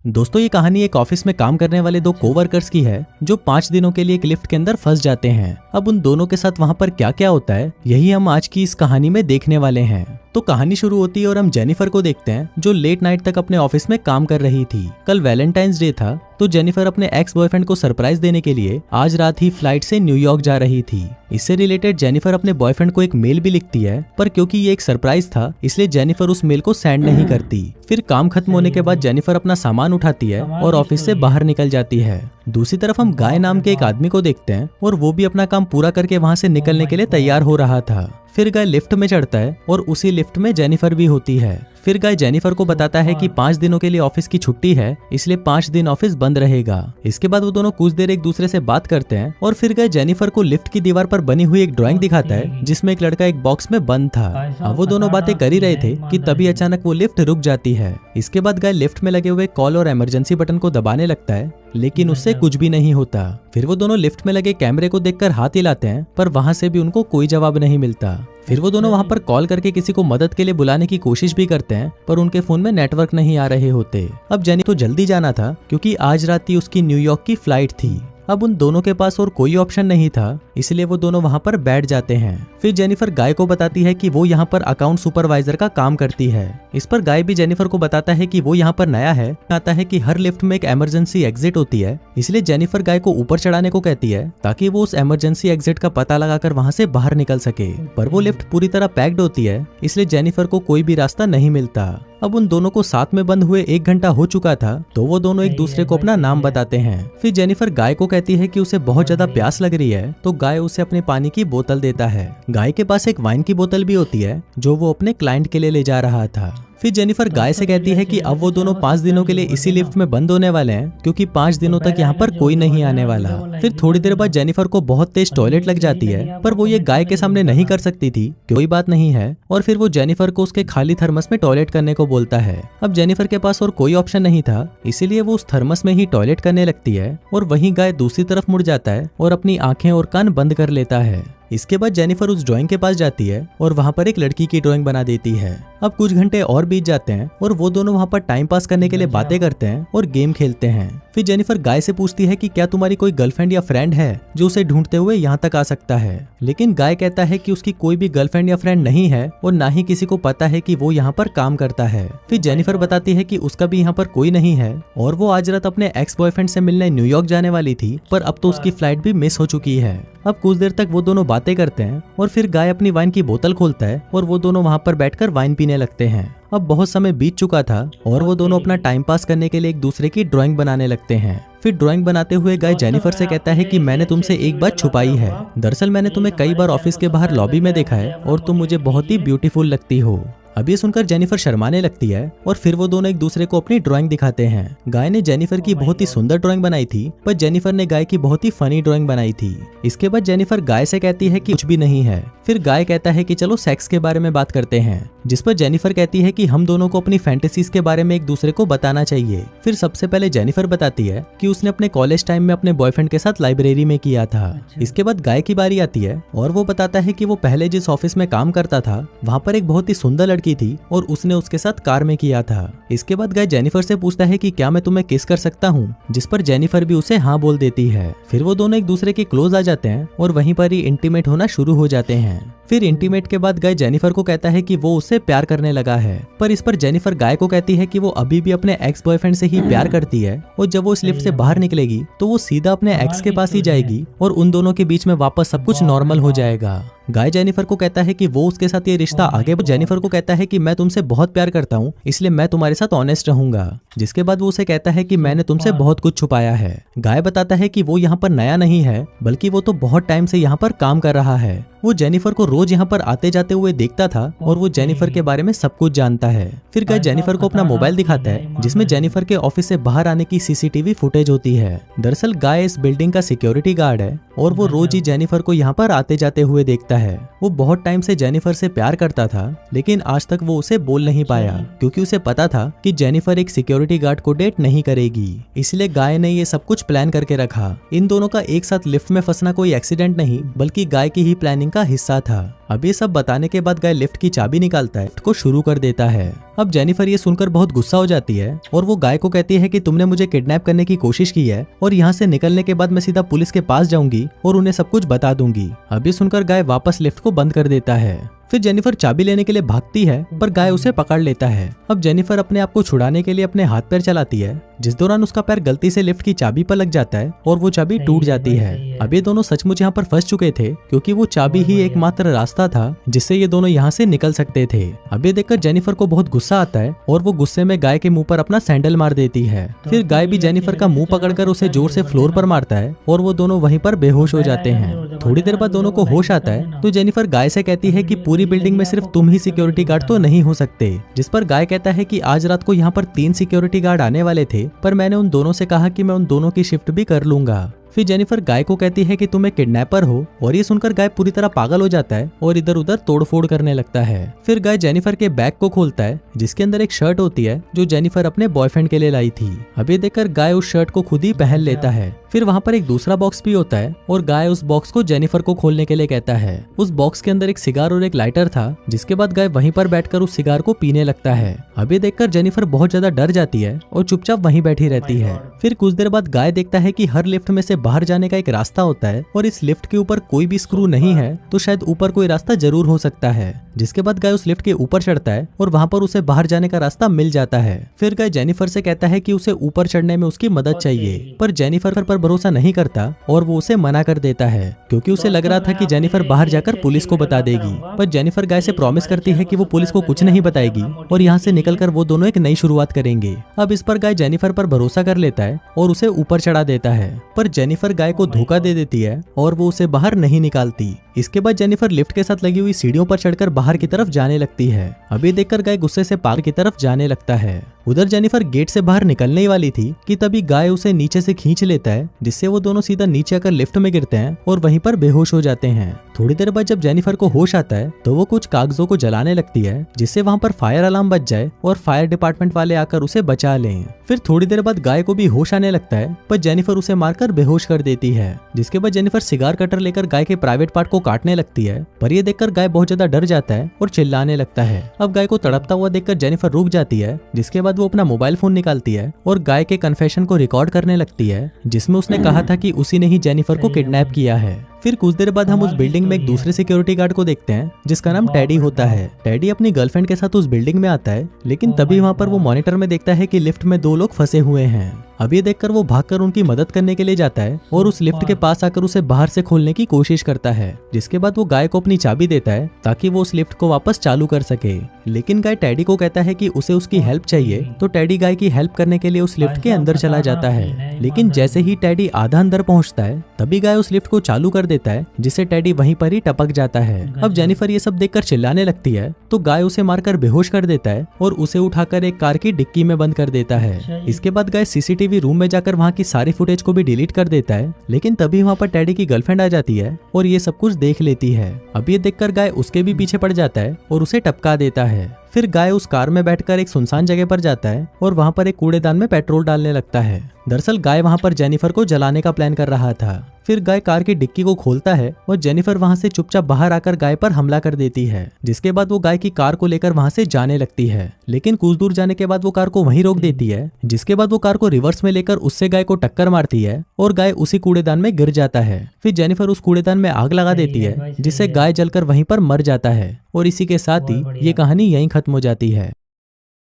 दोस्तों ये कहानी एक ऑफिस में काम करने वाले दो कोवर्कर्स की है जो 5 दिनों के लिए एक लिफ्ट के अंदर फंस जाते हैं। अब उन दोनों के साथ वहां पर क्या क्या होता है यही हम आज की इस कहानी में देखने वाले हैं। तो कहानी शुरू होती है और हम जेनिफर को देखते हैं जो लेट नाइट तक अपने ऑफिस में काम कर रही थी। कल वैलेंटाइंस डे था तो जेनिफर अपने एक्स बॉयफ्रेंड को सरप्राइज देने के लिए आज रात ही फ्लाइट से न्यूयॉर्क जा रही थी। इससे रिलेटेड जेनिफर अपने बॉयफ्रेंड को एक मेल भी लिखती है, पर क्योंकि ये एक सरप्राइज था इसलिए जेनिफर उस मेल को सेंड नहीं करती। फिर काम खत्म होने के बाद जेनिफर अपना सामान उठाती है और ऑफिस से बाहर निकल जाती है। दूसरी तरफ हम गाय नाम के एक आदमी को देखते हैं और वो भी अपना काम पूरा करके वहाँ से निकलने के लिए तैयार हो रहा था। फिर गाय लिफ्ट में चढ़ता है और उसी लिफ्ट में जेनिफर भी होती है। फिर गाय जेनिफर को बताता है कि 5 दिनों के लिए ऑफिस की छुट्टी है इसलिए 5 दिन ऑफिस बंद रहेगा। इसके बाद वो दोनों कुछ देर एक दूसरे से बात करते हैं और फिर गाय जेनिफर को लिफ्ट की दीवार पर बनी हुई एक ड्राइंग दिखाता है जिसमें एक लड़का एक बॉक्स में बंद था। अब वो दोनों बातें कर ही रहे थे कि तभी अचानक वो लिफ्ट रुक जाती है। इसके बाद गाय लिफ्ट में लगे हुए कॉल और इमरजेंसी बटन को दबाने लगता है लेकिन उससे कुछ भी नहीं होता। फिर वो दोनों लिफ्ट में लगे कैमरे को देखकर हाथ हिलाते हैं पर वहां से भी उनको कोई जवाब नहीं मिलता। फिर वो दोनों वहां पर कॉल करके किसी को मदद के लिए बुलाने की कोशिश भी करते हैं पर उनके फोन में नेटवर्क नहीं आ रहे होते। अब जेनी तो जल्दी जाना था क्योंकि आज रात ही उसकी न्यूयॉर्क की फ्लाइट थी। अब उन दोनों के पास और कोई ऑप्शन नहीं था इसलिए वो दोनों वहां पर बैठ जाते हैं। फिर जेनिफर गाय को बताती है कि वो यहाँ पर अकाउंट सुपरवाइजर का काम करती है। इस पर गाय भी जेनिफर को बताता है कि वो यहाँ पर नया है, आता है कि हर लिफ्ट में एक इमरजेंसी एग्जिट होती है इसलिए जेनिफर गाय को ऊपर चढ़ाने को कहती है ताकि वो उस इमरजेंसी एग्जिट का पता लगाकर वहां से बाहर निकल सके। पर वो लिफ्ट पूरी तरह पैक्ड होती है इसलिए जेनिफर को कोई भी रास्ता नहीं मिलता। अब उन दोनों को साथ में बंद हुए 1 घंटा हो चुका था तो वो दोनों एक दूसरे को अपना नाम बताते हैं। फिर जेनिफर गाय को कहती है कि उसे बहुत ज्यादा प्यास लग रही है तो गाय उसे अपने पानी की बोतल देता है। गाय के पास एक वाइन की बोतल भी होती है जो वो अपने क्लाइंट के लिए ले जा रहा था। फिर जेनिफर गाय से कहती है कि अब वो दोनों 5 दिनों के लिए इसी लिफ्ट में बंद होने वाले हैं क्योंकि 5 दिनों तक यहाँ पर कोई नहीं आने वाला। फिर थोड़ी देर बाद जेनिफर को बहुत तेज टॉयलेट लग जाती है पर वो ये गाय के सामने नहीं कर सकती थी, कोई बात नहीं है। और फिर वो जेनिफर को उसके खाली थर्मस में टॉयलेट करने को बोलता है। अब जेनिफर के पास और कोई ऑप्शन नहीं था इसीलिए वो उस थर्मस में ही टॉयलेट करने लगती है और वहीं गाय दूसरी तरफ मुड़ जाता है और अपनी आंखें और कान बंद कर लेता है। इसके बाद जेनिफर उस ड्राइंग के पास जाती है और वहां पर एक लड़की की ड्राइंग बना देती है। अब कुछ घंटे और बीत जाते हैं और वो दोनों वहां पर टाइम पास करने के लिए बातें करते हैं और गेम खेलते हैं। फिर जेनिफर गाय से पूछती है कि क्या तुम्हारी कोई गर्लफ्रेंड या फ्रेंड है जो उसे ढूंढते हुए यहाँ तक आ सकता है, लेकिन गाय कहता है कि उसकी कोई भी गर्लफ्रेंड या फ्रेंड नहीं है और ना ही किसी को पता है कि वो यहाँ पर काम करता है। फिर जेनिफर बताती है कि उसका भी यहाँ पर कोई नहीं है और वो आज रात अपने एक्स बॉयफ्रेंड से मिलने न्यूयॉर्क जाने वाली थी पर अब तो उसकी फ्लाइट भी मिस हो चुकी है। अब कुछ देर तक वो दोनों बातें करते हैं और फिर गाय अपनी वाइन की बोतल खोलता है और वो दोनों वहां पर बैठकर वाइन पीने लगते हैं। अब बहुत समय बीत चुका था और वो दोनों अपना टाइम पास करने के लिए एक दूसरे की ड्राइंग बनाने लगते हैं। फिर ड्राइंग बनाते हुए गाय जेनिफर से कहता है कि मैंने तुमसे एक बात छुपाई है। दरअसल मैंने तुम्हें कई बार ऑफिस के बाहर लॉबी में देखा है और तुम मुझे बहुत ही ब्यूटीफुल लगती हो। अब ये सुनकर जेनिफर शर्माने लगती है और फिर वो दोनों एक दूसरे को अपनी ड्राइंग दिखाते हैं। गाय ने जेनिफर की बहुत ही सुंदर ड्राइंग बनाई थी पर जेनिफर ने गाय की बहुत ही फनी ड्राइंग बनाई थी। इसके बाद जेनिफर गाय से कहती है कि कुछ भी नहीं है। फिर गाय कहता है कि चलो सेक्स के बारे में बात करते हैं, जिस पर जेनिफर कहती है कि हम दोनों को अपनी फैंटेसीज के बारे में एक दूसरे को बताना चाहिए। फिर सबसे पहले जेनिफर बताती है कि उसने अपने कॉलेज टाइम में अपने बॉयफ्रेंड के साथ लाइब्रेरी में किया था। इसके बाद गाय की बारी आती है और वो बताता है कि वो पहले जिस ऑफिस में काम करता था वहाँ पर एक बहुत ही सुंदर लड़की थी और उसने उसके साथ कार में किया था। इसके बाद गाय जेनिफर से पूछता है कि क्या मैं तुम्हें किस कर सकता हूँ, जिस पर जेनिफर भी उसे हाँ बोल देती है। फिर वो दोनों एक दूसरे के क्लोज आ जाते हैं और वहीं पर ही इंटीमेट होना शुरू हो जाते हैं। फिर इंटीमेट के बाद गाय जेनिफर को कहता है कि वो उससे प्यार करने लगा है, पर इस पर जेनिफर गाय को कहती है कि वो अभी भी अपने एक्स बॉयफ्रेंड से ही प्यार करती है और जब वो इस लिफ्ट से बाहर निकलेगी तो वो सीधा अपने एक्स के पास ही जाएगी और उन दोनों के बीच में वापस सब कुछ नॉर्मल हो जाएगा। गाय जेनिफर को कहता है कि वो उसके साथ ये रिश्ता आगे जेनिफर को कहता है कि मैं तुमसे बहुत प्यार करता हूँ इसलिए मैं तुम्हारे साथ ऑनेस्ट रहूंगा। जिसके बाद वो उसे कहता है कि मैंने तुमसे बहुत कुछ छुपाया है। गाय बताता है कि वो यहाँ पर नया नहीं है बल्कि वो तो बहुत टाइम से यहाँ पर काम कर रहा है। वो जेनिफर को रोज यहाँ पर आते जाते हुए देखता था और वो जेनिफर के बारे में सब कुछ जानता है। फिर गाय जेनिफर को अपना मोबाइल दिखाता है जिसमें जेनिफर के ऑफिस से बाहर आने की सीसीटीवी फुटेज होती है। दरअसल गाय इस बिल्डिंग का सिक्योरिटी गार्ड है और वो रोज ही जेनिफर को यहाँ पर आते जाते हुए देखता है। वो बहुत टाइम से जेनिफर से प्यार करता था लेकिन आज तक वो उसे बोल नहीं पाया क्योंकि उसे पता था कि जेनिफर एक सिक्योरिटी गार्ड को डेट नहीं करेगी। इसलिए गाय ने ये सब कुछ प्लान करके रखा। इन दोनों का एक साथ लिफ्ट में फंसना कोई एक्सीडेंट नहीं बल्कि गाय की ही प्लानिंग का हिस्सा था। अब ये सब बताने के बाद गाय लिफ्ट की चाबी निकालता है, लिफ्ट को शुरू कर देता है। अब जेनिफर ये सुनकर बहुत गुस्सा हो जाती है और वो गाय को कहती है कि तुमने मुझे किडनैप करने की कोशिश की है और यहाँ से निकलने के बाद मैं सीधा पुलिस के पास जाऊंगी और उन्हें सब कुछ बता दूंगी। अब ये सुनकर गाय वापस लिफ्ट को बंद कर देता है। फिर जेनिफर चाबी लेने के लिए भागती है पर गाय उसे पकड़ लेता है। अब जेनिफर अपने आप को छुड़ाने के लिए अपने हाथ पैर चलाती है, जिस दौरान उसका पैर गलती से लिफ्ट की चाबी पर लग जाता है और वो चाबी टूट जाती है। अब ये दोनों सचमुच यहाँ पर फंस चुके थे क्योंकि वो चाबी ही एकमात्र रास्ता था जिससे ये दोनों यहाँ से निकल सकते थे। अब ये देखकर जेनिफर को बहुत गुस्सा आता है और वो गुस्से में गाय के मुंह पर अपना सैंडल मार देती है। फिर गाय भी जेनिफर का मुंह पकड़कर उसे जोर से फ्लोर पर मारता है और वो दोनों वहीं पर बेहोश हो जाते हैं। थोड़ी देर बाद दोनों को होश आता है तो जेनिफर गाय से कहती है कि पूरी बिल्डिंग में सिर्फ तुम ही सिक्योरिटी गार्ड तो नहीं हो सकते, जिस पर गाय कहता है कि आज रात को यहाँ पर 3 सिक्योरिटी गार्ड आने वाले थे पर मैंने उन दोनों से कहा कि मैं उन दोनों की शिफ्ट भी कर लूंगा। फिर जेनिफर गाय को कहती है कि तुम एक किडनैपर हो और ये सुनकर गाय पूरी तरह पागल हो जाता है और इधर उधर तोड़फोड़ करने लगता है। फिर गाय जेनिफर के बैग को खोलता है जिसके अंदर एक शर्ट होती है जो जेनिफर अपने बॉयफ्रेंड के लिए लाई थी। अब ये देखकर गाय उस शर्ट को खुद ही पहन लेता है। फिर वहाँ पर एक दूसरा बॉक्स भी होता है और गाय उस बॉक्स को जेनिफर को खोलने के लिए कहता है। उस बॉक्स के अंदर एक सिगार और एक लाइटर था, जिसके बाद गाय वहीं पर बैठकर उस सिगार को पीने लगता है। अब ये देखकर जेनिफर बहुत ज्यादा डर जाती है और चुपचाप वहीं बैठी रहती है। फिर कुछ देर बाद गाय देखता है कि हर लिफ्ट में से बाहर जाने का एक रास्ता होता है और इस लिफ्ट के ऊपर कोई भी स्क्रू नहीं है तो शायद ऊपर कोई रास्ता जरूर हो सकता है। जिसके बाद गाय उस लिफ्ट के ऊपर चढ़ता है और वहाँ पर उसे बाहर जाने का रास्ता मिल जाता है। फिर गाय जेनिफर से कहता है कि उसे ऊपर चढ़ने में उसकी मदद चाहिए, पर जेनिफर पर भरोसा नहीं करता और वो उसे मना कर देता है क्योंकि उसे लग रहा था कि जेनिफर बाहर जाकर पुलिस को बता देगी। पर जेनिफर गाय से प्रॉमिस करती है कि वो पुलिस को कुछ नहीं बताएगी और यहाँ से निकलकर वो दोनों एक नई शुरुआत करेंगे। अब इस पर गाय जेनिफर पर भरोसा कर लेता है और उसे ऊपर चढ़ा देता है, पर जेनिफर गाय को धोखा दे देती है और वो उसे बाहर नहीं निकालती। इसके बाद जेनिफर लिफ्ट के साथ लगी हुई सीढ़ियों पर चढ़कर बाहर की तरफ जाने लगती है। अभी देखकर गाय गुस्से से पार्क की तरफ जाने लगता है। उधर जेनिफर गेट से बाहर निकलने ही वाली थी कि तभी गाय उसे नीचे से खींच लेता है, जिससे वो दोनों सीधा नीचे आकर लिफ्ट में गिरते हैं और वहीं पर बेहोश हो जाते हैं। थोड़ी देर बाद जब जेनिफर को होश आता है तो वो कुछ कागजों को जलाने लगती है जिससे वहाँ पर फायर अलार्म बज जाए और फायर डिपार्टमेंट वाले आकर उसे बचा लें। फिर थोड़ी देर बाद गाय को भी होश आने लगता है पर जेनिफर उसे मारकर बेहोश कर देती है। जिसके बाद जेनिफर सिगार कटर लेकर गाय के प्राइवेट पार्ट को काटने लगती है, पर ये देखकर गाय बहुत ज्यादा डर जाता है और चिल्लाने लगता है। अब गाय को तड़पता हुआ देखकर जेनिफर रुक जाती है, जिसके बाद वो अपना मोबाइल फोन निकालती है और गाय के कन्फेशन को रिकॉर्ड करने लगती है जिसमें उसने कहा था कि उसी ने ही जेनिफर को किडनैप किया है। फिर कुछ देर बाद हम उस बिल्डिंग में एक दूसरे सिक्योरिटी गार्ड को देखते हैं जिसका नाम टेडी होता है। टेडी अपनी गर्लफ्रेंड के साथ उस बिल्डिंग में आता है, लेकिन तभी वहाँ पर वो मॉनिटर में देखता है कि लिफ्ट में 2 लोग फंसे हुए हैं। अब ये देखकर वो भागकर उनकी मदद करने के लिए जाता है और उस लिफ्ट के पास आकर उसे बाहर से खोलने की कोशिश करता है। जिसके बाद वो गाय को अपनी चाबी देता है ताकि वो उस लिफ्ट को वापस चालू कर सके। लेकिन गाय टेडी को कहता है कि उसे उसकी हेल्प चाहिए, तो टेडी गाय की हेल्प करने के लिए उस लिफ्ट के अंदर चला जाता है। लेकिन जैसे ही टेडी आधा अंदर पहुंचता है तभी गाय उस लिफ्ट को चालू कर देता है, जिससे टेडी वहीं पर ही टपक जाता है। अब जेनिफर ये सब देखकर चिल्लाने लगती है तो गाय उसे मारकर बेहोश कर देता है और उसे उठाकर एक कार की डिक्की में बंद कर देता है। इसके बाद गाय सीसीटीवी रूम में जाकर वहाँ की सारी फुटेज को भी डिलीट कर देता है, लेकिन तभी वहाँ पर टेडी की गर्लफ्रेंड आ जाती है और ये सब कुछ देख लेती है। अब ये देखकर गाय उसके भी पीछे पड़ जाता है और उसे टपका देता है। फिर गाय उस कार में बैठकर एक सुनसान जगह पर जाता है और वहाँ पर एक कूड़ेदान में पेट्रोल डालने लगता है। दरअसल गाय वहाँ पर जेनिफर को जलाने का प्लान कर रहा था। फिर गाय कार की डिक्की को खोलता है और जेनिफर वहाँ से चुपचाप बाहर आकर गाय पर हमला कर देती है। जिसके बाद वो गाय की कार को लेकर वहाँ से जाने लगती है, लेकिन कुछ दूर जाने के बाद वो कार को वहीं रोक देती है। जिसके बाद वो कार को रिवर्स में लेकर उससे गाय को टक्कर मारती है और गाय उसी कूड़ेदान में गिर जाता है। फिर जेनिफर उस कूड़ेदान में आग लगा देती है, जिससे गाय जलकर वहीं पर मर जाता है। और इसी के साथ ही ये कहानी यहीं खत्म हो जाती है।